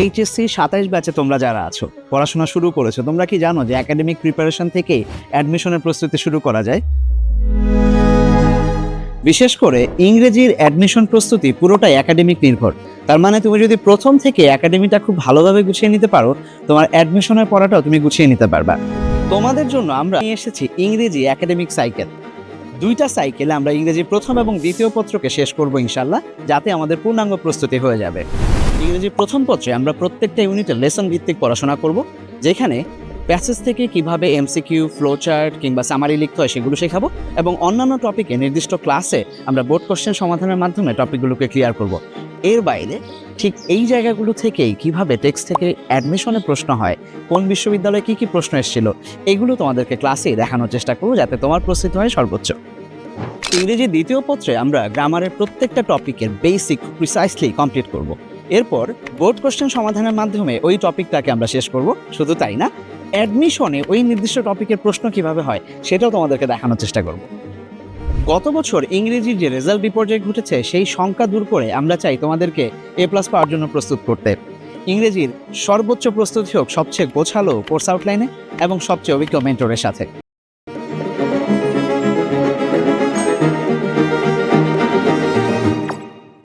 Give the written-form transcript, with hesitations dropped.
HSC ২৭ ব্যাচে তোমরা যারা আছো, পড়াশোনা শুরু করেছো, তোমরা কি জানো যে একাডেমিক প্রিপারেশন থেকেই অ্যাডমিশনের প্রস্তুতি শুরু করা যায়? বিশেষ করে ইংরেজির অ্যাডমিশন প্রস্তুতি পুরোটাই একাডেমিক নির্ভর। তার মানে তুমি যদি প্রথম থেকে একাডেমিটা খুব ভালোভাবে গুছিয়ে নিতে পারো, তোমার অ্যাডমিশনের পড়াটাও তুমি গুছিয়ে নিতে পারবা। তোমাদের জন্য আমরা নিয়ে এসেছি ইংরেজি একাডেমিক সাইকেল। 2টা সাইকেলে আমরা ইংরেজি প্রথম এবং দ্বিতীয় পত্রকে শেষ করব ইনশাল্লাহ, যাতে আমাদের পূর্ণাঙ্গ প্রস্তুতি হয়ে যাবে। ইংরেজি প্রথম পত্রে আমরা প্রত্যেকটা ইউনিটে লেসন ভিত্তিক পড়াশোনা করব, যেখানে প্যাসেজ থেকে কিভাবে এমসিকিউ, ফ্লোচার্ট কিংবা সামারি লিখতে হয় সেগুলো শেখাবো, এবং অন্যান্য টপিকে নির্দিষ্ট ক্লাসে আমরা বোর্ড কোশ্চেন সমাধানের মাধ্যমে টপিকগুলোকে ক্লিয়ার করব। এর বাইরে ঠিক এই জায়গাগুলো থেকেই কিভাবে টেক্সট থেকে অ্যাডমিশনে প্রশ্ন হয়, কোন বিশ্ববিদ্যালয়ে কী কী প্রশ্ন এসেছিল, এগুলো তোমাদেরকে ক্লাসে দেখানোর চেষ্টা করবো, যাতে তোমার প্রস্তুতি হয় সর্বোচ্চ। ইংরেজি দ্বিতীয় পত্রে আমরা গ্রামারের প্রত্যেকটা টপিকের বেসিক প্রিসাইসলি কমপ্লিট করব। এরপর বোর্ড কোশ্চেন সমাধানের মাধ্যমে ওই টপিকটাকে আমরা শেষ করব। শুধু তাই না, অ্যাডমিশনে ওই নির্দিষ্ট টপিকের প্রশ্ন কিভাবে হয় সেটাও তোমাদেরকে দেখানোর চেষ্টা করব। গত বছর ইংরেজির যে রেজাল্ট বিপর্যয় ঘটেছে, সেই শঙ্কা দূর করে আমরা চাই তোমাদেরকে A+ পাওয়ার জন্য প্রস্তুত করতে। ইংরেজির সর্বোচ্চ প্রস্তুতি হোক সবচেয়ে গোছালো কোর্স আউটলাইনে এবং সবচেয়ে অভিজ্ঞ মেন্টরের সাথে।